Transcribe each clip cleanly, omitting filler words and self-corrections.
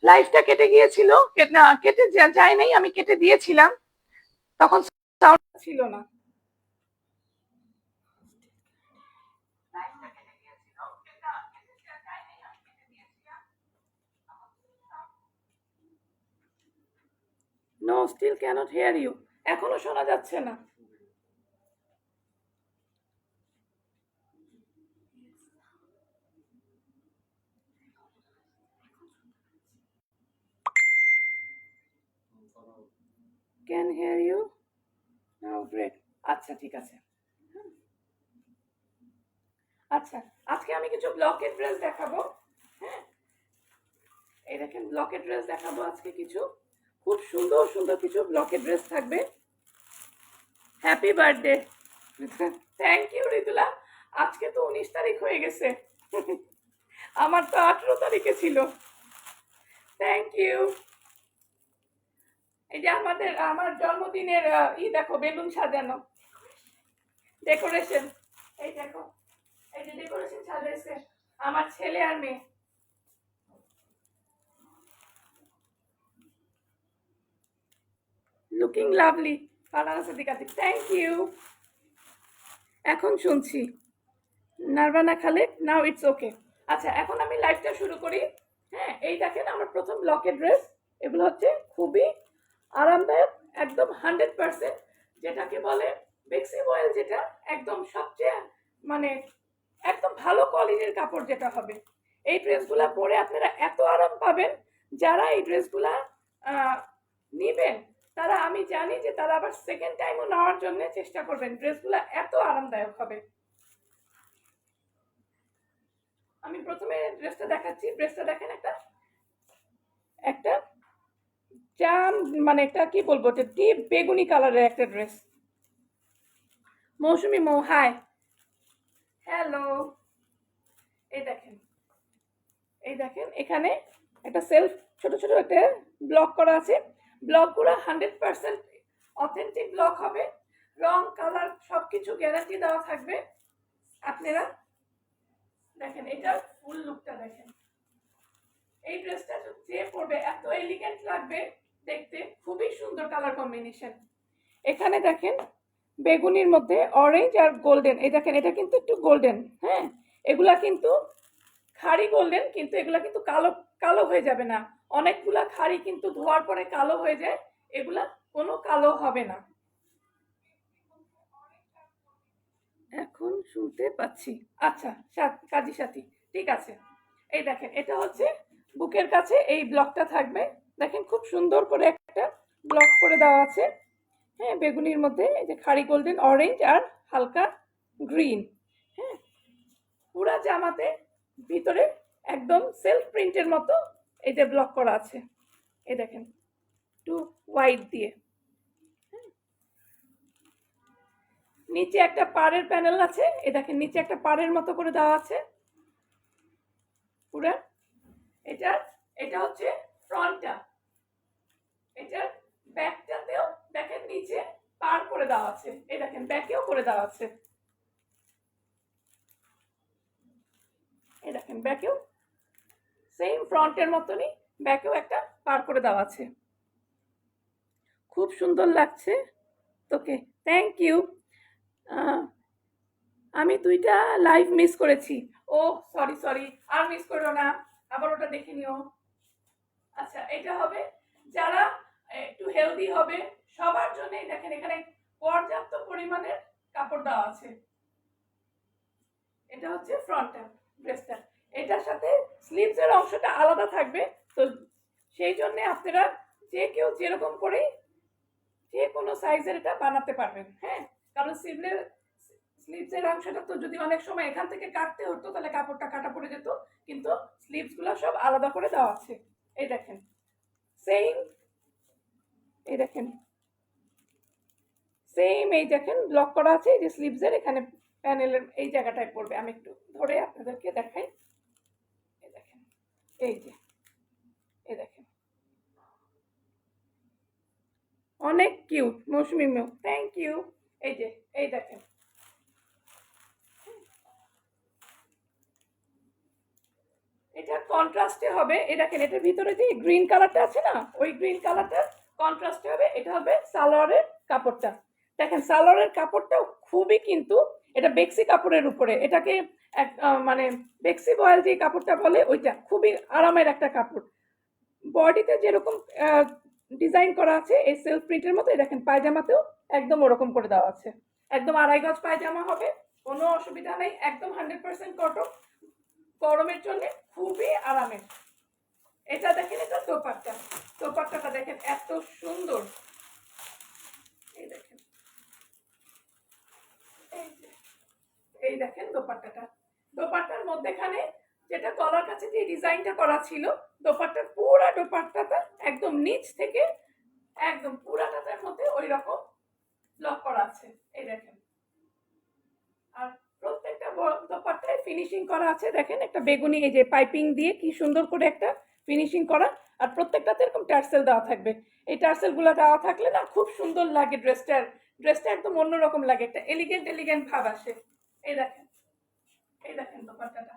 লাইভটা কেটে গিয়েছিল, না কেটে যায় নাই, আমি কেটে দিয়েছিলাম, তখন সাউন্ড ছিল না। No, still cannot hear you. এখনো শোনা যাচ্ছে না। Can hear you now, great. আচ্ছা ঠিক আছে। আচ্ছা, আজকে আমি কিছু ব্লকের ড্রেস দেখাবো। হ্যাঁ, এই দেখেন ব্লকের ড্রেস দেখাবো আজকে কিছু, খুব সুন্দর সুন্দর কিছু ব্লকের ড্রেস থাকবে। Happy birthday. Thank you Ritula. আজকে তো 19 তারিখ হয়ে গেছে, আমার তো 18 তারিখে ছিল। Thank you. এই যে আমার জন্মদিনের দেখো বেলুন সাজানো, ডেকোরেশন। এই দেখো, এই যে ডেকোরেশন সাজাইছে আমার ছেলে আর মেয়ে। Looking lovely. Farhana Siddika, thank you. এখন শুনছি নারভানা খালেক, নাও ইটস ওকে। আচ্ছা, এখন আমি লাইভটা শুরু করি। হ্যাঁ, এই দেখেন আমার প্রথম ব্লকের ড্রেস। এগুলো হচ্ছে খুবই আরামদায়ক, একদম 100%, যেটাকে বলে বেক্সি অয়েল, যেটা একদম সবচেয়ে মানে একদম ভালো কোয়ালিটির কাপড় যেটা হবে। এই ড্রেসগুলা পরে আপনারা এত আরাম পাবেন, যারা এই ড্রেসগুলা নিবেন তারা, আমি জানি যে তারা আবার সেকেন্ড টাইমও নেওয়ার জন্য চেষ্টা করবেন। ড্রেসগুলা এত আরামদায়ক হবে। আমি প্রথমে ড্রেসটা দেখাচ্ছি। ড্রেসটা দেখেন, একটা একটা জাম, মানে একটা কি বলবো, একটা ডিপ বেগুনি কালারের একটা ড্রেস। মৌসুমি মৌ, হাই, হ্যালো। এই দেখেন, এই দেখেন এখানে একটা সেলফ ছোট ছোট একটা ব্লক করা আছে। ব্লকগুলো 100% অথেন্টিক ব্লক হবে। রং কালার সবকিছু গ্যারান্টি দেওয়া থাকবে। আপনারা দেখেন এটার ফুল লুকটা দেখেন। এই ড্রেসটা যে পরবে এত এলিগেন্ট লাগবে দেখতে, খুবই সুন্দর কালার কম্বিনেশন। এখানে দেখেন বেগুনির মধ্যে অরেঞ্জ আর গোল্ডেন। এই দেখেন এটা কিন্তু একটু গোল্ডেন। হ্যাঁ, এগুলা কিন্তু খাড়ি গোল্ডেন, কিন্তু এগুলা কিন্তু কালো কালো হয়ে যাবে না। অনেকগুলা খাড়ি কিন্তু ধোয়ার পরে কালো হয়ে যায়, এগুলা কোনো কালো হবে না। এখন শুনতে পাচ্ছি। আচ্ছা, কাজী সাথী, ঠিক আছে। এই দেখেন এটা হচ্ছে বুকের কাছে এই ব্লকটা থাকবে। দেখেন খুব সুন্দর করে একটা ব্লক করে দেওয়া আছে। হ্যাঁ, বেগুনির মধ্যে এই যে খাড়ি গোল্ডেন, অরেঞ্জ আর হালকা গ্রিন। হ্যাঁ, পুরা জামাতে ভিতরে একদম সেলফ প্রিন্টের মতো এই যে ব্লক করা আছে। এই দেখেন একটু হোয়াইট দিয়ে। নিচে একটা পাড়ের প্যানেল আছে। এই দেখেন নিচে একটা পাড়ের মতো করে দেওয়া আছে পুরা। এটা হচ্ছে ফ্রন্টটা। এটার ব্যাকটাতেও দেখেন নিচে পার করে দেওয়া আছে। এই দেখেন ব্যাকেও করে দেওয়া আছে। এই দেখেন ব্যাকেও সেম ফ্রন্টের মতনই ব্যাকেও একটা পার করে দেওয়া আছে। খুব সুন্দর লাগছে তোকে, থ্যাংক ইউ। আমি 2টা লাইভ মিস করেছি। ও সরি সরি, আর মিস করো না, আবার ওটা দেখে নিও। আচ্ছা, এটা হবে যারা একটু হেলদি হবে সবার জন্যই। দেখেন এখানে পর্যাপ্ত পরিমাণের কাপড় দেওয়া আছে। এটা হচ্ছে ফ্রন্টটা ড্রেসটা। এটার সাথে স্লিভসের অংশটা আলাদা থাকবে, তো সেই জন্য আপনারা যে কেউ যেরকম করেই যে কোনো সাইজের এটা বানাতে পারবেন। হ্যাঁ, কারণ স্লিভসের অংশটা তো যদি অনেক সময় এখান থেকে কাটতে হতো তাহলে কাপড়টা কাটা পড়ে যেত, কিন্তু স্লিভসগুলো সব আলাদা করে দেওয়া আছে। এই দেখেন সেম, এই দেখেন সেম, এই দেখেন ব্লক করা আছে। এই যে স্লিভসের এখানে প্যানেলের এই জায়গাটায় পড়বে। আমি একটু ধরে আপনাদেরকে দেখাই। এই দেখেন, এই যে, এই দেখেন অনেক কিউট। মৌসুমি মেও, থ্যাংক ইউ। এই যে, এই দেখেন এটা কন্ট্রাস্টে হবে। এই দেখেন এটার ভিতরে যে গ্রিন কালারটা আছে না, ওই গ্রিন কালারটা কন্ট্রাস্টে হবে। এটা হবে সালোয়ারের কাপড়টা। দেখেন সালোয়ারের কাপড়টাও খুবই, কিন্তু এটা বেক্সি কাপড়ের উপরে, এটাকে মানে বেক্সি বয়েল যে কাপড়টা বলে ওইটা খুবই আরামের একটা কাপড়। বডিতে যেরকম ডিজাইন করা আছে এই সেলফ প্রিন্টের মতো, দেখেন পায়জামাতেও একদম ওরকম করে দেওয়া আছে। একদম 2.5 গজ পায়জামা হবে, কোনো অসুবিধা নেই, একদম 100% কটন, গরমের জন্য খুবই আরামের। এটা দেখেন, এটা দোপাট্টা, দোপাট্টাটা দেখেন এত সুন্দর। এই দেখেন, এই দেখেন দোপাট্টাটা, দোপাট্টার মধ্যেখানে যেটা গলার কাছে যে ডিজাইনটা করা ছিল, দোপাট্টার পুরা দোপাট্টাটা একদম নিচ থেকে একদম পুরাটার মধ্যে ওই রকম ব্লক করা আছে। এই দেখেন, আর প্রত্যেকটা দোপাট্টায় ফিনিশিং করা আছে। দেখেন একটা বেগুনি, এই যে পাইপিং দিয়ে কি সুন্দর করে একটা ফিনিশিং করা, আর প্রত্যেকটাতে এরকম টার্সেল দেওয়া থাকবে। এই টার্সেল গুলো দেওয়া থাকলে না খুব সুন্দর লাগে ড্রেসটা, ড্রেসটা একদম অন্যরকম লাগে, একটা এলিগেন্ট এলিগেন্ট ভাব আসে। এই দেখেন, এই দেখেন দোপাট্টাটা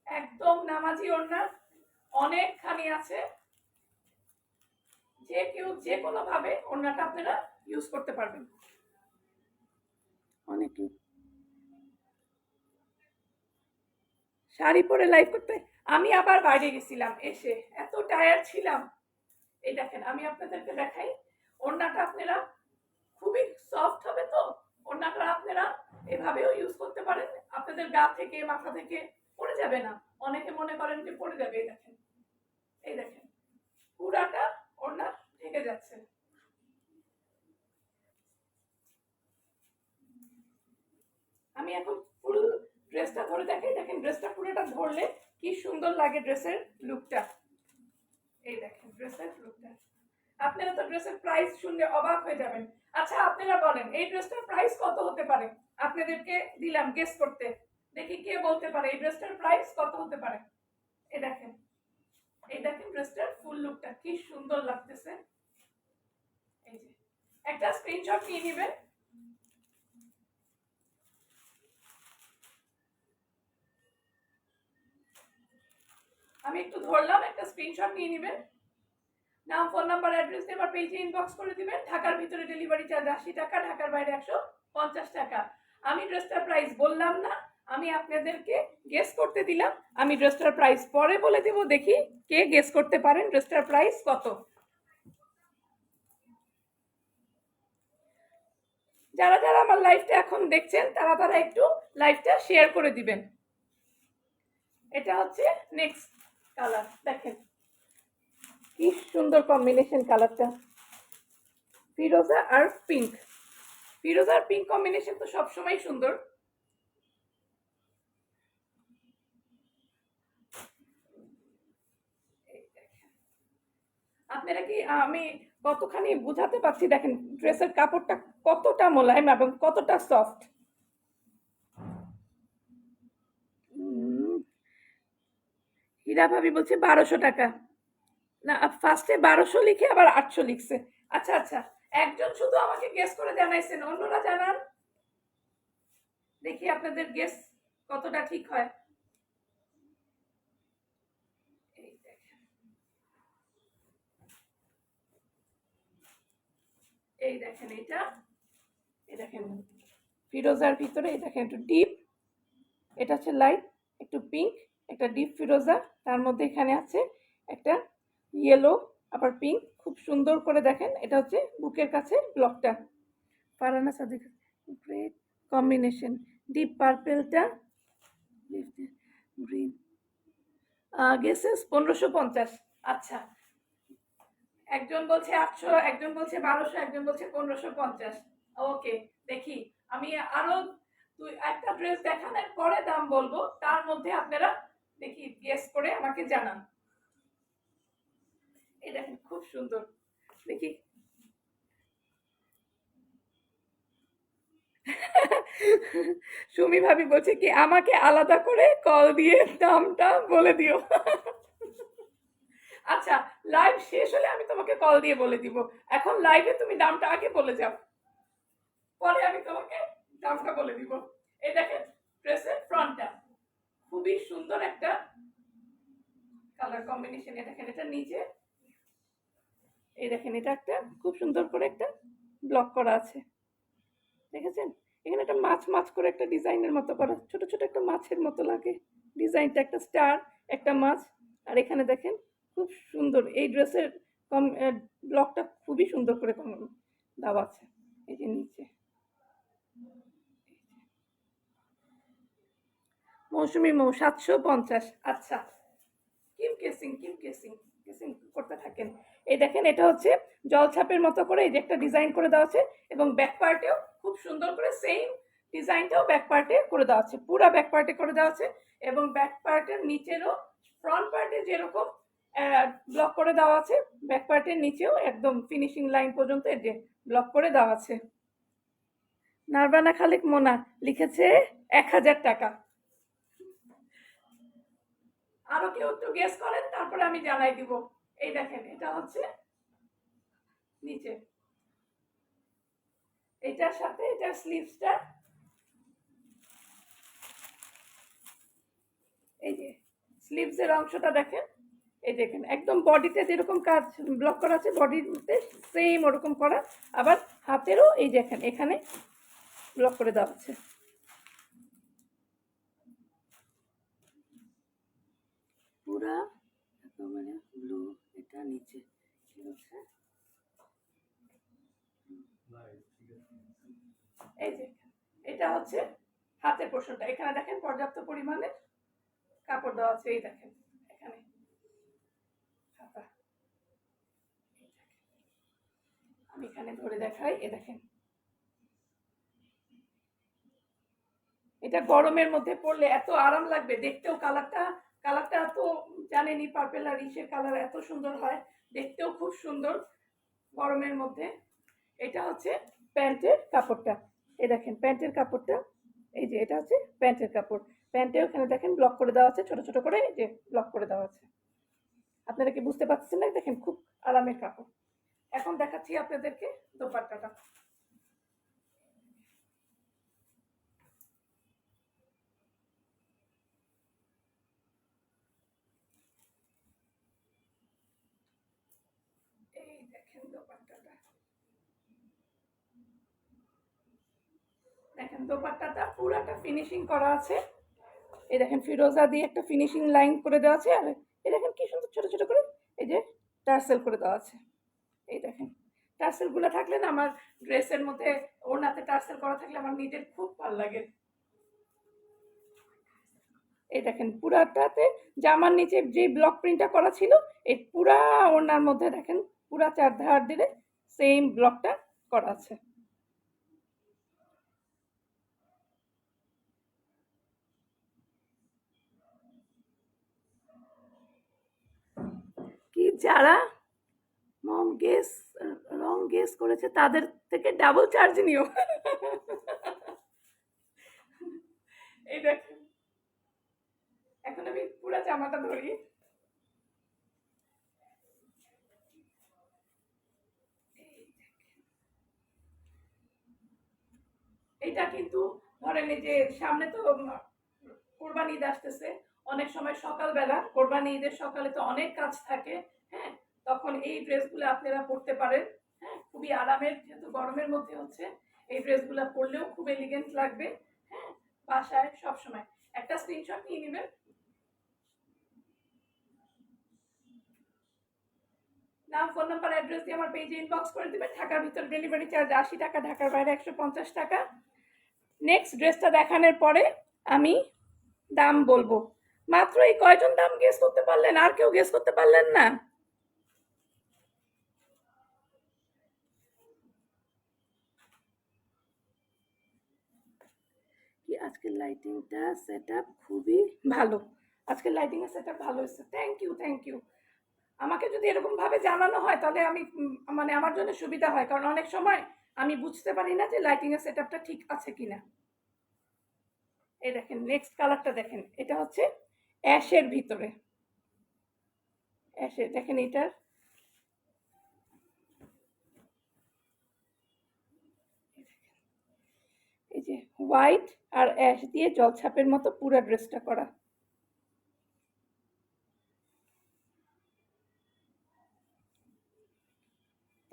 একদম নামাজি ওড়না, অনেকখানি আছে, যে কেউ যে কোনো ভাবে ওড়নাটা আপনারা ইউজ করতে পারবেন। অনেকেই শাড়ি পরে লাইভ করতে, আমি আবার বাইরে গেছিলাম, এসে এত টায়ার্ড ছিলাম। এই দেখেন আমি আপনাদেরকে দেখাই, ওড়নাটা আপনারা খুবই সফট হবে, তো ওড়নাটা আপনারা এভাবেও ইউজ করতে পারেন, আপনাদের গা থেকে মাথা থেকে পড়ে যাবে না। অনেকে মনে করেন যে পড়ে যাবে, এই দেখেন, এই দেখেন পুরাটা ওড়না ঢেকে যাচ্ছে। আমি এখন ফুল ড্রেসটা ধরে দেখাই, দেখেন ড্রেসটা পুরোটা ধরলে কি সুন্দর লাগে ড্রেসের লুকটা। এই দেখেন ড্রেসের লুকটা, আপনারা তো ড্রেসের প্রাইস শুনলে অবাক হয়ে যাবেন। আচ্ছা আপনারা বলেন এই ড্রেসটার প্রাইস কত হতে পারে? আপনাদেরকে দিলাম গেস করতে, দেখি কে বলতে পারে এই ড্রেসটার প্রাইস কত হতে পারে। এই দেখেন, এই দেখেন ড্রেসটার ফুল লুকটা কি সুন্দর লাগতেছে। এই যে একটা স্ক্রিনশট নিয়ে নেবেন। আমি একটু ধরলাম, একটা স্ক্রিনশট নিয়ে নেবেন, নাম ফোন নাম্বার অ্যাড্রেস দিয়ে আমার পেজে ইনবক্স করে দিবেন। ঢাকার ভিতরে ডেলিভারি চার্জ 80 টাকা, ঢাকার বাইরে 150 টাকা। আমি ড্রেসটার প্রাইস বললাম না, আমি আপনাদেরকে গেস করতে দিলাম। আমি ড্রেসটার প্রাইস পরে বলে দেব, দেখি কে গেস করতে পারেন ড্রেসটার প্রাইস কত। যারা যারা আমার লাইভটা এখন দেখছেন তারা তারা একটু লাইভটা শেয়ার করে দিবেন। এটা হচ্ছে নেক্সট কালার, দেখেন কি সুন্দর কম্বিনেশন কালারটা, ফিরোজা আর পিঙ্ক। ফিরোজা আর পিঙ্ক কম্বিনেশন তো সবসময় সুন্দর। আপনারা কি আমি কতখানি বুঝাতে পারছি? দেখেন ড্রেসের কাপড়টা কতটা মোলায়েম এবং কতটা সফট। হীরা ভাবি বলছে 1200 টাকা, না ফার্স্টে 1200 লিখে আবার 800 লিখছে। আচ্ছা আচ্ছা, একজন শুধু আমাকে গেস করে জানাইছেন, অন্যরা জানান দেখি আপনাদের গেস কতটা ঠিক হয়। এই দেখেন, এই দেখেন এটা, এই দেখেন ফিরোজার ভিতরে, এই দেখেন একটু ডিপ, এটা হচ্ছে লাইট একটু পিঙ্ক, একটা ডিপ ফিরোজা, তার মধ্যে এখানে আছে একটা ইয়েলো আবার পিঙ্ক, খুব সুন্দর করে দেখেন। এটা হচ্ছে বুকের কাছে ব্লকটা, Farhana Sadiq, great combination, deep পার্পেলটা, গ্রিন, গেসেস 1550। আচ্ছা, একজন বলছে 800, একজন বলছে 1200, একজন বলছে 1550। ওকে, দেখি আমি আরো একটা ড্রেস দেখানোর পরে দাম বলবো, তার মধ্যে আপনারা দেখি গেস করে আমাকে জানান। এই দেখেন খুব সুন্দর, দেখি সুমি ভাবি বলছে কি আমাকে আলাদা করে কল দিয়ে দামটা বলে দিও। আচ্ছা, লাইভ শেষ হলে আমি তোমাকে কল দিয়ে বলে দিব, এখন লাইভে তুমি দামটা আগে বলে যাও, পরে আমি তোমাকে দামটা বলে দিব। এই দেখেন ড্রেসের ফ্রন্টটা খুবই সুন্দর একটা কালার কম্বিনেশন। দেখেন এটা নিচে, এই দেখেন এটা একটা খুব সুন্দর করে একটা ব্লক করা আছে, দেখেছেন? এখানে একটা মাছ মাছ করে একটা ডিজাইনের মতো করা, ছোট ছোট একটা মাছের মতো লাগে ডিজাইনটা, একটা স্টার, একটা মাছ। আর এখানে দেখেন খুব সুন্দর এই ড্রেসের ব্লকটা খুবই সুন্দর করে দেওয়া আছে। এই যে নিচে মৌসুমি মৌ 750। আচ্ছা, কেসিং কেসিং করতে থাকেন। এই দেখেন এটা হচ্ছে জলছাপের মতো করে এই যে একটা ডিজাইন করে দেওয়া আছে, এবং ব্যাক পার্টেও খুব সুন্দর করে সেম ডিজাইনটাও ব্যাক পার্টে করে দেওয়া আছে, পুরো ব্যাক পার্টে করে দেওয়া আছে। এবং ব্যাক পার্টের নিচেরও ফ্রন্ট পার্টে যেরকম ব্লক করে দেওয়া আছে, ব্যাক পার্টের নিচেও একদম ফিনিশিং লাইন পর্যন্ত এই যে ব্লক করে দেওয়া আছে। নারবানা খালিক মোনা লিখেছে 1000 টাকা। আরো কেউ একটু গেস করেন, তারপরে আমি জানাই দিব। এই দেখেন এটা হচ্ছে নিচে, এটার সাথে এটার স্লিভসটা, এই যে স্লিভসের অংশটা দেখেন, এই দেখেন একদম বডিতে যেরকম কাজ ব্লক করা আছে বডিতে সেম ওরকম করা, আবার হাতেরও এই দেখেন এখানে ব্লক করে দেওয়া আছে। পুরা একেবারে ব্লু, এটা নিচে এই যে এটা হচ্ছে হাতের পোর্শনটা, এখানে দেখেন পর্যাপ্ত পরিমাণে কাপড় দেওয়া আছে। এই দেখেন এখানে আমি এখানে ধরে দেখাই, এ দেখেন এটা গরমের মধ্যে পরলে এত আরাম লাগবে, দেখতেও কালারটা এত জানেনই পার্পেল আর ইসের কালার এত সুন্দর হয়, দেখতেও খুব সুন্দর গরমের মধ্যে। এটা হচ্ছে প্যান্টের কাপড়টা, এই দেখেন প্যান্টের কাপড়টা, এই যে এটা হচ্ছে প্যান্টের কাপড়, প্যান্টে ওখানে দেখেন ব্লক করে দেওয়া আছে, ছোট ছোট করে এই যে ব্লক করে দেওয়া আছে। আপনারা কি বুঝতে পারছেন না? দেখেন খুব আরামের কাপড়। এখন দেখাচ্ছি আপনাদেরকে দোপাট্টাটা। এই দেখেন দোপাট্টাটা, দেখেন দোপাট্টাটা পুরাটা ফিনিশিং করা আছে, এই দেখেন ফিরোজা দিয়ে একটা ফিনিশিং লাইন করে দেওয়া আছে, আর এই দেখেন কি সুন্দর ছোট ছোট করে এই যে টার্সেল করে দেওয়া আছে। এই দেখেন টার্সেলগুলো থাকলে না আমার ড্রেসের মধ্যে ওড়নাতে টার্সেল করা থাকলে আমার নিজের খুব ভালো লাগে। এই দেখেন পুরাটাতে জামার নিচে যে ব্লক প্রিন্টটা করা ছিল, এই পুরা ওড়নার মধ্যে দেখেন পুরা চারধার দিলে সেম ব্লকটা করা আছে। কি যারা রং গেস করেছে তাদের থেকে ডাবল চার্জ নিও। এই দেখেন এখন আমি পুরা জামাটা ধরি, এটা কিন্তু ধরেন এই যে সামনে তো কোরবানি ঈদ আসতেছে, অনেক সময় সকালবেলা কোরবানি ঈদের সকালে তো অনেক কাজ থাকে, হ্যাঁ, তখন এই ড্রেসগুলো আপনারা পরতে পারেন। হ্যাঁ, খুবই আরামের, যেহেতু গরমের মধ্যে হচ্ছে এই ড্রেসগুলো পরলেও খুব এলিগেন্ট লাগবে। হ্যাঁ, বাসায় সবসময় একটা স্ক্রিনশট নিয়ে নেবেন, নাম ফোন নাম্বার অ্যাড্রেস দিয়ে আমার পেজে ইনবক্স করে দেবেন। ঢাকার ভিতর ডেলিভারি চার্জ 80 টাকা, ঢাকার বাইরে 150 টাকা। নেক্সট ড্রেসটা দেখানোর পরে আমি দাম বলবো। মাত্র এই কয়জন দাম গেস করতে পারলেন? আর কেউ গেস করতে পারলেন না? কি আজকের লাইটিংটা সেটআপ খুবই ভালো, আজকের লাইটিং এর সেটআপ ভালো হয়েছে, থ্যাংক ইউ। আমাকে যদি এরকম ভাবে জানানো হয় তাহলে আমি মানে আমার জন্য সুবিধা হয়, কারণ অনেক সময় আমি বুঝতে পারি না যে লাইটিং এর সেটআপটা ঠিক আছে কিনা। এই দেখেন নেক্সট কালারটা দেখেন, এটা হচ্ছে অ্যাশের ভিতরে, অ্যাশের দেখেন এটার এই যে হোয়াইট আর অ্যাশ দিয়ে জলছাপের মতো পুরো ড্রেসটা করা,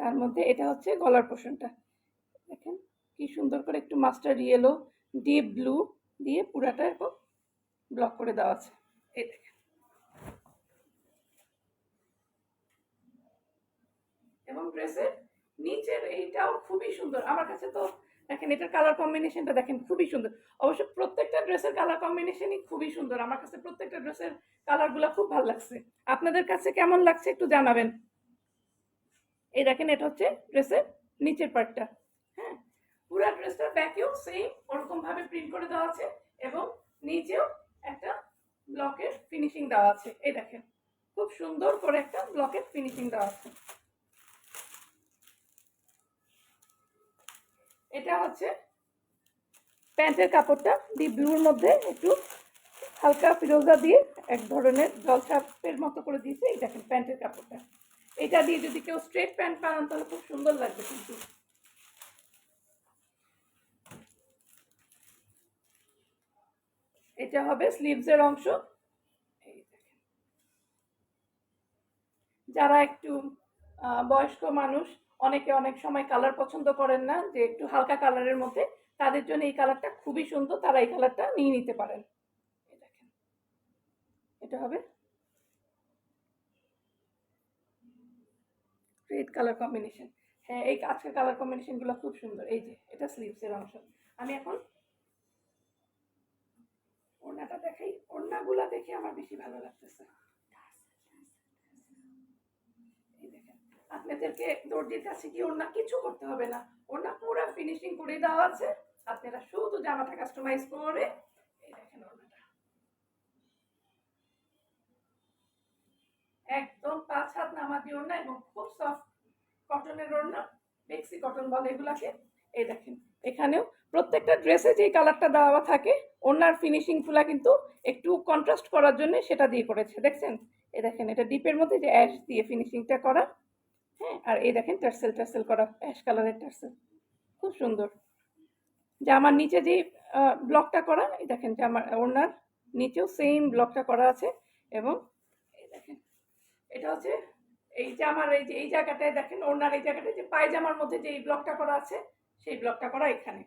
তার মধ্যে এটা হচ্ছে গলার পোর্শনটা, দেখেন কি সুন্দর করে একটু মাস্টার্ড ইয়েলো ডিপ ব্লু দিয়ে পুরাটা এরকম ব্লক করে দেওয়া আছে। এই দেখেন, এবং ড্রেসের নিচের এইটাও খুবই সুন্দর আমার কাছে। তো দেখেন এটার কালার কম্বিনেশনটা দেখেন খুবই সুন্দর। অবশ্য প্রত্যেকটা ড্রেসের কালার কম্বিনেশনই খুবই সুন্দর, আমার কাছে প্রত্যেকটা ড্রেসের কালারগুলো খুব ভালো লাগছে। আপনাদের কাছে কেমন লাগছে একটু জানাবেন। এই দেখেন এটা হচ্ছে ড্রেসের নিচের পার্টটা। হ্যাঁ, পুরো ড্রেসটার ব্যাকেও সেম ওরকম ভাবে প্রিন্ট করে দেওয়া আছে এবং নিচেও একটা ব্লকের ফিনিশিং দেওয়া আছে। এই দেখেন খুব সুন্দর করে একটা ব্লকের ফিনিশিং দেওয়া আছে। এটা হচ্ছে প্যান্টের কাপড়টা ডিপ ব্লুর মধ্যে একটু হালকা ফিরোজা দিয়ে এক ধরনের জলছাপের মতো করে দিয়েছে। এই দেখেন প্যান্টের কাপড়টা, এটা দিয়ে যদি কেউ স্ট্রেট প্যান্ট বানান তাহলে খুব সুন্দর লাগবে। কিন্তু এটা হবে স্লিভসের অংশ। যারা একটু বয়স্ক মানুষ, অনেকে অনেক সময় কালার পছন্দ করেন না, যে একটু হালকা কালারের মধ্যে, তাদের জন্য এই কালারটা খুবই সুন্দর, তারা এই কালারটা নিয়ে নিতে পারেন। দেখেন এটা হবে রেড কালার কম্বিনেশন। হ্যাঁ, এই আজকের কালার কম্বিনেশনগুলো খুব সুন্দর। এই যে এটা স্লিভসের অংশ। আমি এখন ওড়নাটা দেখাই, ওড়নাগুলা দেখে আমার বেশি ভালো লাগতেছে। এই দেখেন, আপনাদেরকে দর্জির কাছে কি ওড়না কিছু করতে হবে না, ওড়না পুরো ফিনিশিং করে দেওয়া আছে, আপনারা শুধু জামাটা কাস্টমাইজ করে। এই দেখেন ওড়নাটা একদম 5 হাত নামাজি ওড়না এবং খুব সফট কটনের ওড়না, বেক্সি কটন বলে এগুলাকে। এই দেখেন এখানেও প্রত্যেকটা ড্রেসে যে কালারটা দেওয়া থাকে ওড়নার ফিনিশিং গুলা কিন্তু একটু কন্ট্রাস্ট করার জন্য সেটা দিয়ে করেছে, দেখছেন। এই দেখেন এটা ডিপের মধ্যে যে অ্যাশ দিয়ে ফিনিশিংটা করা। হ্যাঁ, আর এই দেখেন টার্সেল টার্সেল করা, অ্যাশ কালারের টার্সেল, খুব সুন্দর। জামার নিচে যে ব্লকটা করা, এই দেখেন জামার ওড়নার নিচেও সেম ব্লকটা করা আছে। এবং এই দেখেন এটা হচ্ছে এই জামার এই যে এই জায়গাটায় দেখেন ওড়নার এই জায়গাটায় যে পায়জামার মধ্যে যে এই ব্লকটা করা আছে সেই ব্লকটা করা এখানে।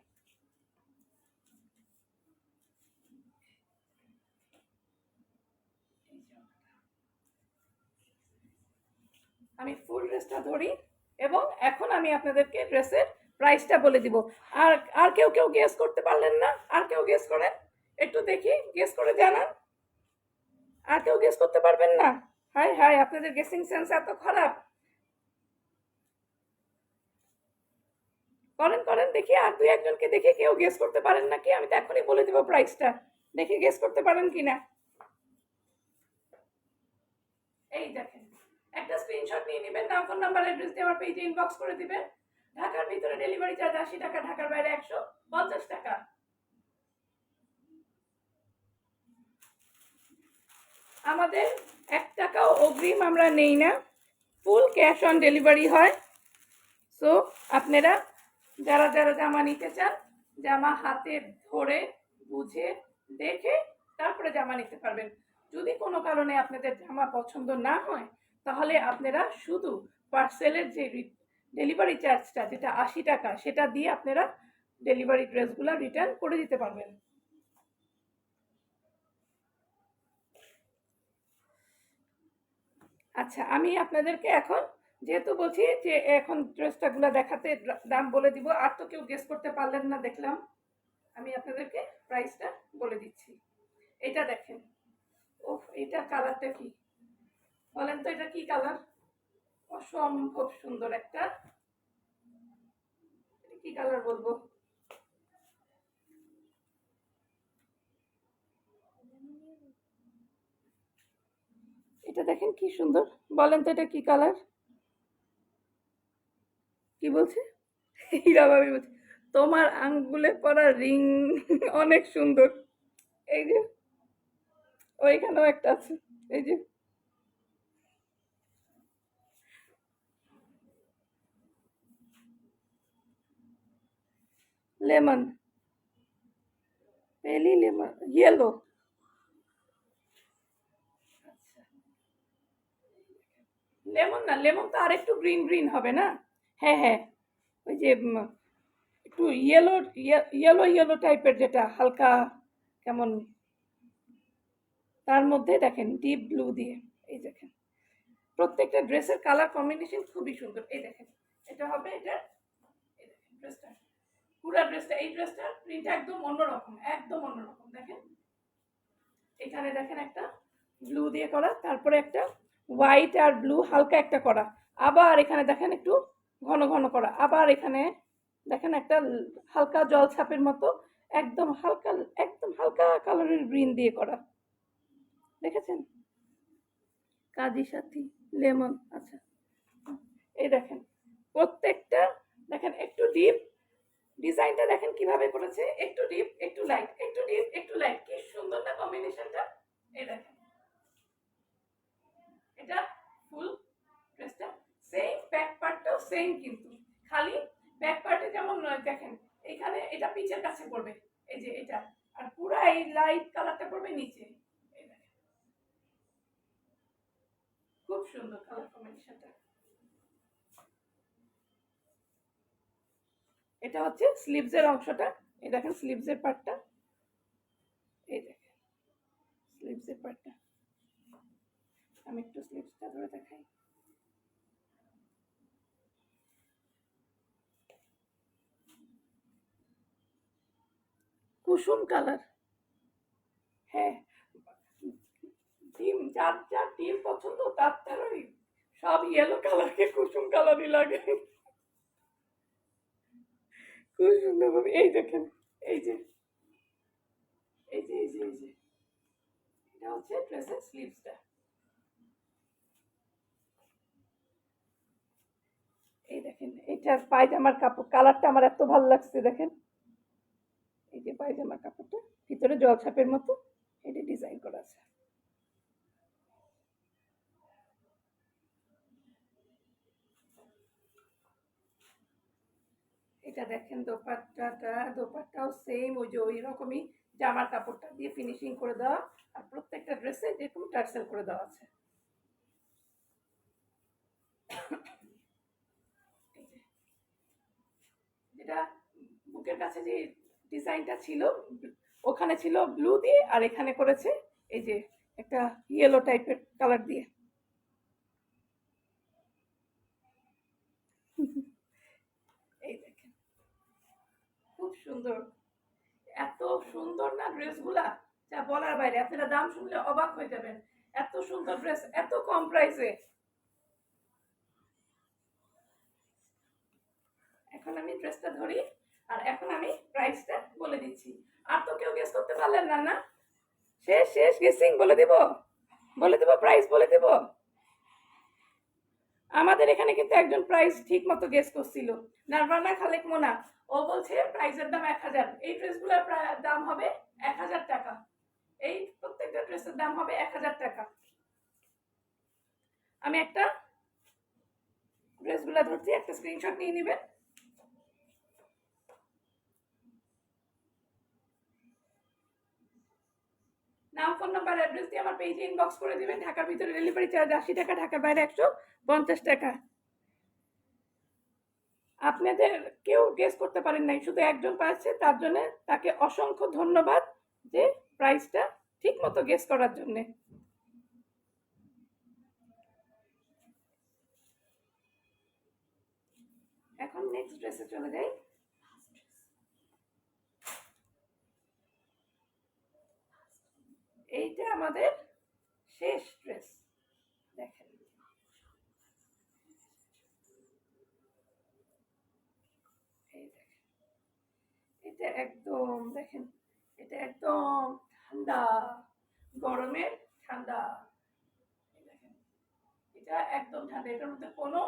আমি ফুল ড্রেসটা ধরি এবং এখন আমি আপনাদেরকে ড্রেসের প্রাইসটা বলে দিব। আর আর কেউ কেউ গেস করতে পারলেন না? আর কেউ গেস করেন, একটু দেখি গেস করে জানান। আর কেউ গেস করতে পারবেন না? হাই হাই, আপনাদের গেসিং সেন্স এত খারাপ। করেন করেন দেখি, আর দুই একজনকে দেখি কেউ গেস করতে পারেন নাকি। আমি তো এখনই বলে দিব প্রাইসটা, দেখি গেস করতে পারেন কিনা। এই দেখেন একটা স্ক্রিনশট নিয়ে নেবেন, নাম ফোন নাম্বার অ্যাড্রেস দিয়ে আমার পেজে ইনবক্স করে দিবেন। ঢাকার ভিতরে ডেলিভারি চার্জ 80 টাকা, ঢাকার বাইরে 150 টাকা। আমাদের 1 টাকাও অগ্রিম আমরা নেই না, ফুল ক্যাশ অন ডেলিভারি হয়। সো আপনারা যারা যারা জামা নিতে চান, জামা হাতে ধরে বুঝে দেখে তারপরে জামা নিতে পারবেন। যদি কোনো কারণে আপনাদের জামা পছন্দ না হয় তাহলে আপনারা শুধু পার্সেলের যে ডেলিভারি চার্জটা যেটা 80 টাকা সেটা দিয়ে আপনারা ডেলিভারি ড্রেসগুলো রিটার্ন করে দিতে পারবেন। আচ্ছা, আমি আপনাদেরকে এখন যেহেতু বলছি যে এখন ড্রেসটাগুলো দেখাতে দাম বলে দিব, আর তো কেউ গেস করতে পারলেন না দেখলাম। আমি আপনাদেরকে প্রাইসটা বলে দিচ্ছি। এটা দেখেন, ও এটা কালারটা কি বলেন তো, এটা কি কালার? অসম্ভব সুন্দর একটা, কি কালার বলবো, এটা দেখেন কি সুন্দর, বলেন তো এটা কি কালার? কি বলছে? হীরা ভাবি বলছে তোমার আঙ্গুলে পরা রিং অনেক সুন্দর। এই যে ওইখানেও একটা আছে, এই যে লেমন, পেলি লেমন ইয়েলো। লেমন না, লেমন তো আরেকটু গ্রিন গ্রিন হবে না, হ্যাঁ হ্যাঁ, ওই যে একটু ইয়েলো ইয়েলো ইয়েলো টাইপের, যেটা হালকা কেমন, তার মধ্যে দেখেন ডিপ ব্লু দিয়ে। এই দেখেন প্রত্যেকটা ড্রেসের কালার কম্বিনেশন খুবই সুন্দর। এই দেখেন এটা হবে এটা, এই দেখেন ড্রেসটা, পুরো ড্রেসটা, এই ড্রেসটার প্রিন্ট একদম অন্যরকম, একদম অন্যরকম। দেখেন এখানে দেখেন একটা ব্লু দিয়ে করা, তারপরে একটা হোয়াইট আর ব্লু হালকা একটা করা, আবার এখানে দেখেন একটু ঘন ঘন করা, আবার এখানে দেখেন একটা হালকা জল ছাপের মতো একদম হালকা, একদম হালকা কালারের গ্রিন দিয়ে করা। দেখেছেন কাজি সাথী লেমন, আচ্ছা এই দেখেন প্রত্যেকটা, দেখেন একটু ডিপ, ডিজাইনটা দেখেন কিভাবে করেছে, একটু ডিপ একটু লাইট, একটু ডিপ একটু লাইট, কি সুন্দর না কম্বিনেশনটা। এই দেখেন এটা ফুল ড্রেসটা সেম, ব্যাক পার্টটাও সেম, কিন্তু খালি ব্যাক পার্টে যেমন দেখেন এখানে এটা পিছের কাছে পড়বে, এই যে এটা, আর পুরা এই লাইট কালারটা পড়বে নিচে। এই দেখেন খুব সুন্দর কালার কম্বিনেশনটা। এটা হচ্ছে স্লিভসের অংশটা, এই দেখেন স্লিভসের পার্টটা, এই দেখেন স্লিভসের পার্টটা, আমি একটু স্লিভসটা ধরে দেখাই। কুসুম কালার, হ্যাঁ ডিম, যার যার ডিম পছন্দ তার তার ওই সব ইয়েলো কালারকে কুসুম কালারই লাগে। খুব সুন্দর ভাবে, এই দেখেন এই যে এই যে এই যে এই যে এটা হচ্ছে ড্রেসের স্লিভসটা। এই দেখেন এটার পায়জামার কাপড় কালারটা আমার এত ভালো লাগছে, দেখেন এই যে পায়জামার কাপড়টা ভিতরে জলছাপের মতো এটা ডিজাইন করা আছে। এটা দেখেন দোপাট্টাটা, দোপাট্টাও সেম ওই যে ওই রকমই জামার কাপড়টা দিয়ে ফিনিশিং করে দেওয়া, আর প্রত্যেকটা ড্রেসে যেরকম টার্সেল করে দেওয়া আছে। যেটা বুকের কাছে যে ডিজাইনটা ছিল ওখানে ছিল ব্লু দিয়ে, আর এখানে করেছে এই যে একটা ইয়েলো টাইপের কালার দিয়ে। এই দেখেন খুব সুন্দর, এত সুন্দর না ড্রেসগুলা, যা বলার বাইরে, আপনারা দাম শুনলে অবাক হয়ে যাবেন, এত সুন্দর ড্রেস এত কম প্রাইসে। এখন আমি ড্রেসটা ধরি, আর এখন আমি প্রাইসটা বলে দিচ্ছি। আর তো কেউ গেস করতে পারলেন না, না শেষ শেষ গেসিং বলে দিব, বলে দেবো প্রাইস বলে দেবো। আমাদের এখানে কিন্তু একজন প্রাইস ঠিক মতো গেস করছিল, নারবানা খালেক মোনা, ও বলছে প্রাইসের দাম 1000, এই ড্রেসগুলোর দাম হবে 1000 টাকা, এই প্রত্যেকটা ড্রেসের দাম হবে 1000 টাকা। আমি একটা ড্রেসগুলো ধরছি, একটা স্ক্রিনশট নিয়ে নেবেন। নাম ফোন নাম্বার অ্যাড্রেস দিয়ে আমার পেজে ইনবক্স করে দিবেন। ঢাকার ভিতরে ডেলিভারি চার্জ 80 টাকা, ঢাকার বাইরে 150 টাকা। আপনাদের কেউ গেস করতে পারেন নাই, শুধু একজন পাচ্ছে, তার জন্য তাকে অসংখ্য ধন্যবাদ যে প্রাইসটা ঠিক মতো গেস করার জন্য। এখন নেক্সট ড্রেসে চলে যাই। এইটা আমাদের শেষ ড্রেস, দেখেন এই দেখেন এটা একদম, দেখেন এটা একদম ঠান্ডা, গরমের ঠান্ডা। দেখেন এটা একদম ঠান্ডা, এটার মধ্যে কোনো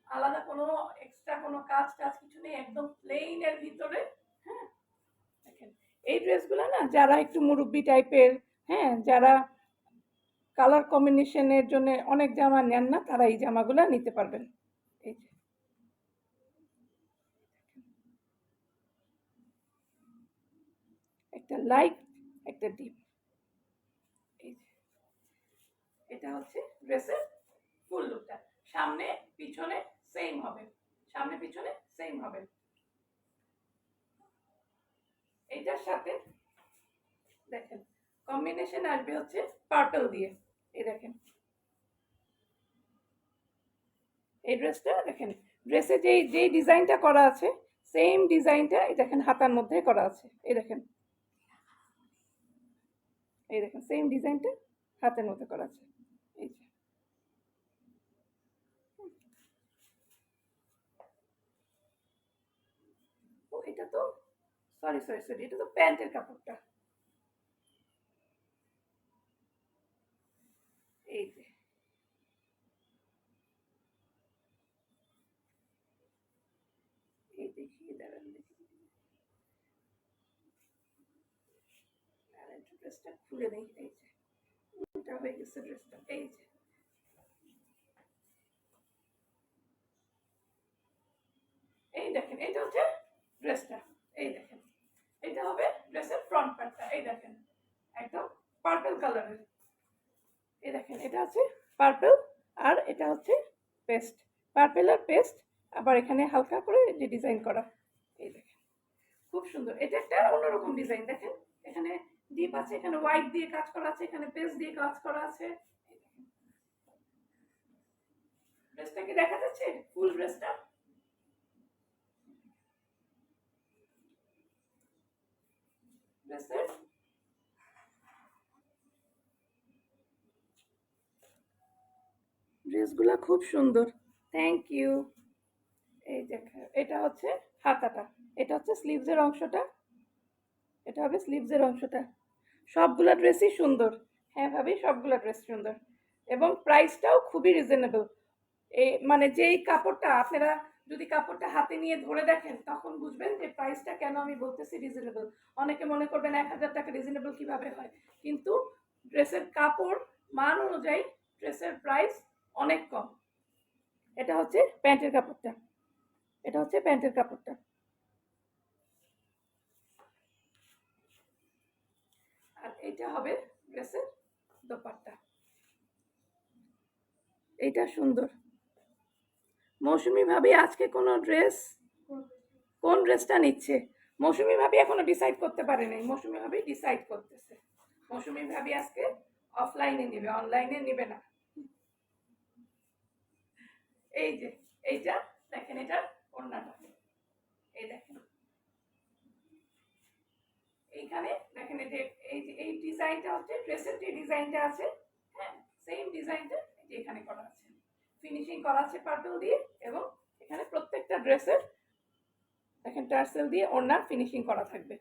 আলাদা কোনো এক্সট্রা কোনো কাজ টাজ কিছু নেই, একদম প্লেন এর ভিতরে। হ্যাঁ দেখেন এই ড্রেসগুলো না যারা একটু মুরব্বি টাইপের, হ্যাঁ যারা কালার কম্বিনেশনের জন্য অনেক জামা নেন না, তারা এই জামাগুলো নিতে পারবেন। এই যে একটা লাইট একটা ডিপ, এই যে এটা হচ্ছে ড্রেসের ফুল লুকটা, সামনে পিছনে সেম হবে। সামনে পিছনে সেম হবে। এইটার সাথে দেখেন কম্বিনেশন আসবে হচ্ছে পার্পল দিয়ে। এই দেখেন এই ড্রেসটা দেখেন, ড্রেসে যেই ডিজাইনটা করা আছে সেম ডিজাইনটা এই দেখেন হাতার মধ্যে করা আছে। এই দেখেন সেম ডিজাইনটা হাতের মধ্যে করা আছে। এই যে ও এটা তো সরি সরি সরি এটা তো প্যান্টের কাপড়টা। এই যে এই দেখিয়ে দাঁড়ান দেখি ড্রেসটা খুলে নেই। এই যে এটা হয়ে গেছে ড্রেসটা। এই যে এই দেখেন এটা হচ্ছে ড্রেসটা। এই দেখেন এটা হবে ড্রেসের ফ্রন্ট পার্টটা। এই দেখেন একদম পার্পল কালারের। এই দেখেন এটা আছে পার্পল আর এটা হচ্ছে পেস্ট, পার্পল আর পেস্ট, আবার এখানে হালকা করে যে ডিজাইন করা। এই দেখেন খুব সুন্দর, এটা একটা অন্যরকম ডিজাইন। দেখেন এখানে ডিপ আছে, এখানে হোয়াইট দিয়ে কাজ করা আছে, এখানে পেস্ট দিয়ে কাজ করা আছে। ড্রেসটা কি দেখা যাচ্ছে ফুল ড্রেসটা? ড্রেসের ড্রেসগুলা খুব সুন্দর। Thank you. এই দেখেন এটা হচ্ছে হাতাটা, এটা হচ্ছে স্লিভসের অংশটা, এটা হবে স্লিভসের অংশটা। সবগুলা ড্রেসই সুন্দর। হ্যাঁ ভাবি সবগুলা ড্রেস সুন্দর এবং প্রাইসটাও খুবই রিজনেবল। এই মানে যেই কাপড়টা আপনারা যদি কাপড়টা হাতে নিয়ে ধরে দেখেন তখন বুঝবেন যে প্রাইসটা কেন আমি বলতেছি রিজনেবল। অনেকে মনে করবেন 1000 টাকা রিজনেবল কিভাবে হয়, কিন্তু ড্রেসের কাপড় মান অনুযায়ী ড্রেসের প্রাইস অনেক কম। এটা হচ্ছে প্যান্টের কাপড়টা, এটা হচ্ছে প্যান্টের কাপড়টা। আর এটা হবে ড্রেসের দোপাট্টা। এইটা সুন্দর। মৌসুমি ভাবি আজকে কোনো ড্রেস, কোন ড্রেসটা নিচ্ছে? মৌসুমি ভাবি এখনো ডিসাইড করতে পারে নাই, মৌসুমি ভাবি ডিসাইড করতেছে। মৌসুমি ভাবি আজকে অফলাইনে নিবে, অনলাইনে নিবে না। এই যে এইটা দেখেন, এটা ওড়নাটা। এই দেখেন এইখানে দেখেন এই যে এই ডিজাইনটা হচ্ছে ড্রেসের যে ডিজাইনটা আছে, হ্যাঁ সেম ডিজাইনটা এখানে করা আছে, ফিনিশিং করা আছে পার্পল দিয়ে। এবং এখানে প্রত্যেকটা ড্রেসের দেখেন টার্সেল দিয়ে ওড়না ফিনিশিং করা থাকবে।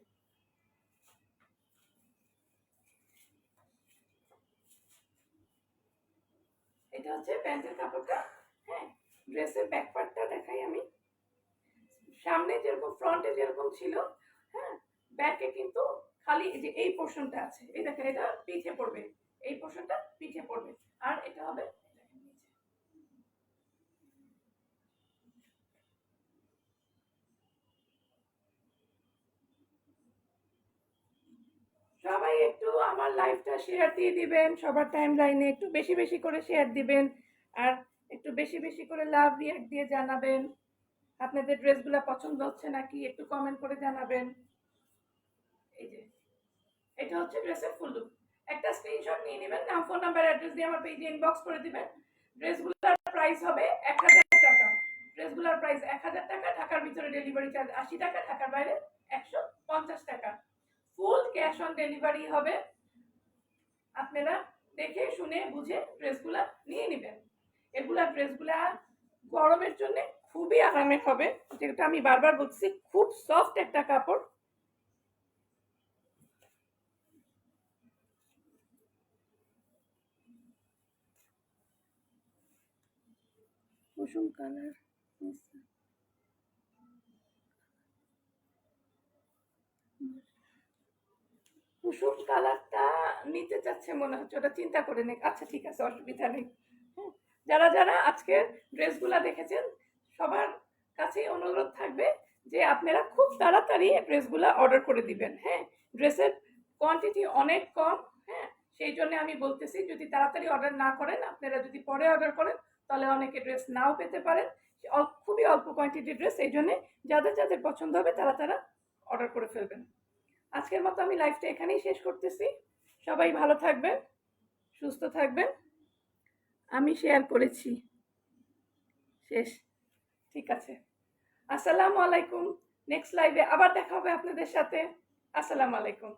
এটা হচ্ছে প্যান্টের কাপড়টা। হ্যাঁ ড্রেসের ব্যাক পার্টটা দেখাই আমি। সামনে যেরকম ফ্রন্টে যেরকম ছিল, হ্যাঁ ব্যাকে কিন্তু খালি এই যে এই পোর্শনটা আছে। এই দেখেন এটা পিঠে পড়বে, এই পোর্শনটা পিঠে পড়বে। আর এটা হবে সবাই একটু আমার লাইভটা শেয়ার দিয়ে দিবেন, সবার টাইম লাইনে একটু বেশি বেশি করে শেয়ার দিবেন, আর একটু বেশি বেশি করে লাভ রিয়াক্ট দিয়ে জানাবেন আপনাদের ড্রেসগুলো পছন্দ হচ্ছে নাকি, একটু কমেন্ট করে জানাবেন। এই যে এটা হচ্ছে ড্রেসের ফুল লুক। একটা স্ক্রিনশট নিয়ে নেবেন, নাম ফোন নাম্বার অ্যাড্রেস দিয়ে আমার পেজে ইনবক্স করে দিবেন। ড্রেসগুলোর প্রাইস হবে 1000 টাকা। ড্রেসগুলোর প্রাইস 1000 টাকা, ঢাকার ভিতরে ডেলিভারি চার্জ 80 টাকা, ঢাকার বাইরে 150 টাকা। ফুল ক্যাশ অন ডেলিভারি হবে। আপনারা দেখে শুনে বুঝে ড্রেসগুলা নিয়ে নেবেন। এগুলা ড্রেসগুলা গরমের জন্য খুবই আরামের হবে, যেটা আমি বারবার বলছি, খুব সফট একটা কাপড়। কুসুম কালার, কুসুম কালারটা নিতে চাচ্ছে মনে হচ্ছে, ওটা চিন্তা করে নেই। আচ্ছা ঠিক আছে, অসুবিধা নেই। যারা যারা আজকের ড্রেসগুলা দেখেছেন সবার কাছেই অনুরোধ থাকবে যে আপনারা খুব তাড়াতাড়ি ড্রেসগুলা অর্ডার করে দিবেন। হ্যাঁ ড্রেসের কোয়ান্টিটি অনেক কম। হ্যাঁ সেই জন্য আমি বলতেছি যদি তাড়াতাড়ি অর্ডার না করেন, আপনারা যদি পরে অর্ডার করেন তাহলে অনেকে ড্রেস নাও পেতে পারেন, খুবই অল্প কোয়ান্টিটি ড্রেস। এই জন্যে যাদের যাদের পছন্দ হবে তারা তারা অর্ডার করে ফেলবেন। আজকের মতো আমি লাইভটা এখানেই শেষ করতেছি। সবাই ভালো থাকবেন, সুস্থ থাকবেন। আমি শেয়ার করেছি, শেষ। ঠিক আছে, আসসালামু আলাইকুম। নেক্সট লাইভে আবার দেখা হবে আপনাদের সাথে। আসসালামু আলাইকুম।